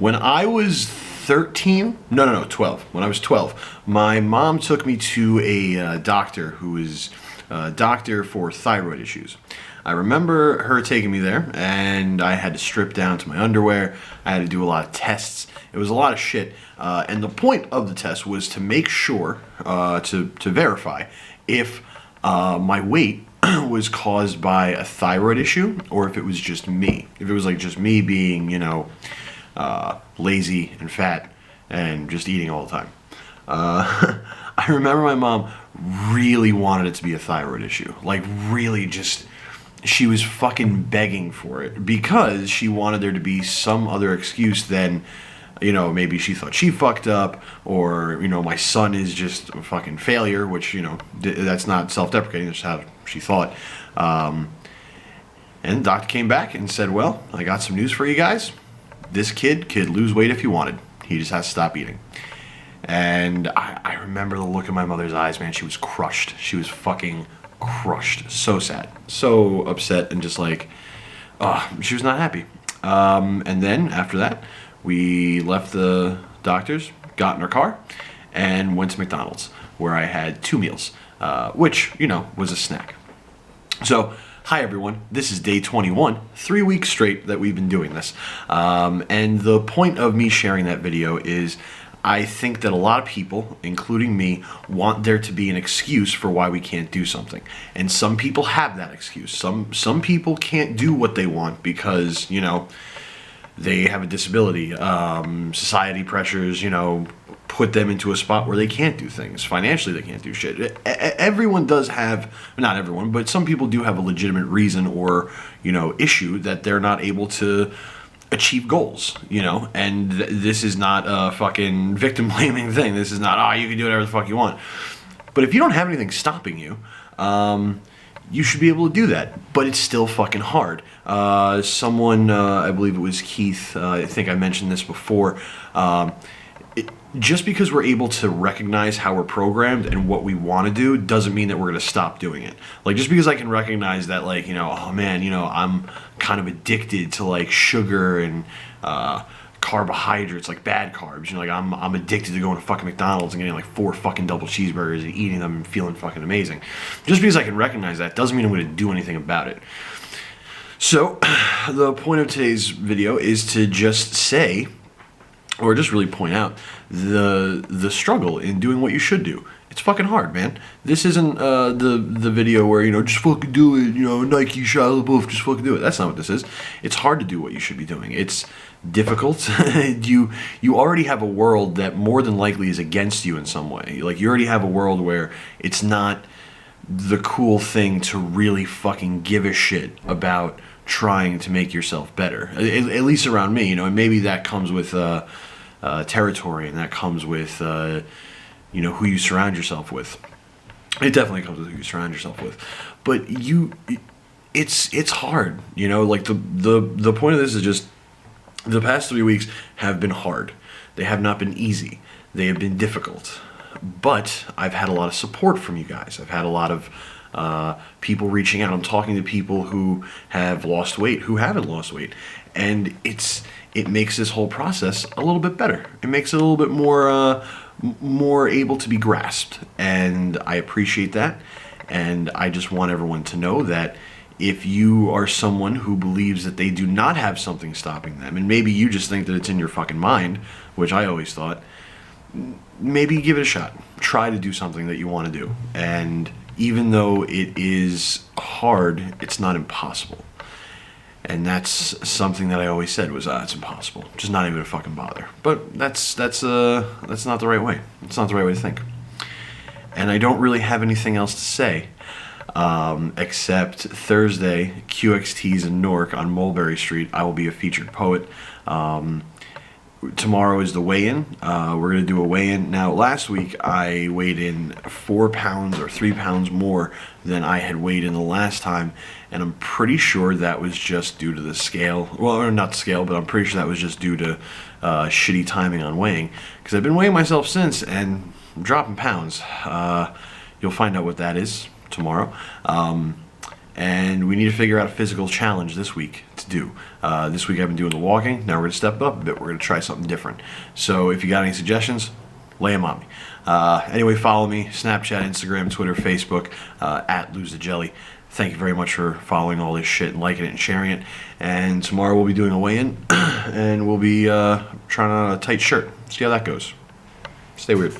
When I was 13, no, 12. When I was 12, my mom took me to a doctor who is a doctor for thyroid issues. I remember her taking me there, and I had to strip down to my underwear. I had to do a lot of tests. It was a lot of shit. And the point of the test was to make sure, to verify if my weight was caused by a thyroid issue or if it was just me. If it was like just me being, lazy and fat and just eating all the time. I remember my mom really wanted it to be a thyroid issue. Like really just, she was fucking begging for it because she wanted there to be some other excuse than, maybe she thought she fucked up or, my son is just a fucking failure, which, that's not self-deprecating, that's how she thought. And the doctor came back and said, well, I got some news for you guys. This kid could lose weight if he wanted. He just has to stop eating. And I remember the look in my mother's eyes, man. She was crushed. She was fucking crushed. So sad. So upset and just like, she was not happy. And then after that, we left the doctor's, got in our car, and went to McDonald's, where I had 2 meals, which, was a snack. So, hi everyone, this is day 21, 3 weeks straight that we've been doing this. And the point of me sharing that video is I think that a lot of people, including me, want there to be an excuse for why we can't do something. And some people have that excuse. Some people can't do what they want because, they have a disability. Society pressures, put them into a spot where they can't do things. Financially, they can't do shit. Everyone does have, not everyone, but some people do have a legitimate reason or, issue that they're not able to achieve goals, and this is not a fucking victim blaming thing. This is not, you can do whatever the fuck you want. But if you don't have anything stopping you, you should be able to do that, but it's still fucking hard. Someone, I believe it was Keith, I think I mentioned this before, just because we're able to recognize how we're programmed and what we want to do doesn't mean that we're going to stop doing it. Like, just because I can recognize that, like, I'm kind of addicted to, like, sugar and carbohydrates, like bad carbs. Like, I'm addicted to going to fucking McDonald's and getting, like, 4 fucking double cheeseburgers and eating them and feeling fucking amazing. Just because I can recognize that doesn't mean I'm going to do anything about it. So, the point of today's video is to just say, or just really point out the struggle in doing what you should do. It's fucking hard, man. This isn't the video where, just fucking do it, Nike, Shia LaBeouf, just fucking do it. That's not what this is. It's hard to do what you should be doing. It's difficult. You already have a world that more than likely is against you in some way. Like, you already have a world where it's not the cool thing to really fucking give a shit about trying to make yourself better. At least around me, and maybe that comes with territory, and that comes with who you surround yourself with. It definitely comes with who you surround yourself with. But it's hard, like the point of this is just the past 3 weeks have been hard. They have not been easy. They have been difficult. But I've had a lot of support from you guys. I've had a lot of people reaching out. I'm talking to people who have lost weight, who haven't lost weight, and it makes this whole process a little bit better. It makes it a little bit more able to be grasped, and I appreciate that. And I just want everyone to know that if you are someone who believes that they do not have something stopping them, and maybe you just think that it's in your fucking mind, which I always thought, maybe give it a shot. Try to do something that you want to do. And even though it is hard, it's not impossible. And that's something that I always said was, it's impossible. Just not even a fucking bother. But that's not the right way. It's not the right way to think. And I don't really have anything else to say, except Thursday, QXT's in Newark on Mulberry Street. I will be a featured poet. Tomorrow is the weigh-in. We're going to do a weigh-in. Now, last week I weighed in 4 pounds or 3 pounds more than I had weighed in the last time, and I'm pretty sure that was just due to the scale. Well, or not the scale, but I'm pretty sure that was just due to shitty timing on weighing, because I've been weighing myself since, and I'm dropping pounds. You'll find out what that is tomorrow. and we need to figure out a physical challenge this week to do. This week I've been doing the walking. Now we're going to step up a bit. We're going to try something different. So if you got any suggestions, lay them on me. Anyway, follow me, Snapchat, Instagram, Twitter, Facebook, at Lose the Jelly. Thank you very much for following all this shit and liking it and sharing it. And tomorrow we'll be doing a weigh-in, and we'll be trying on a tight shirt. See how that goes. Stay weird.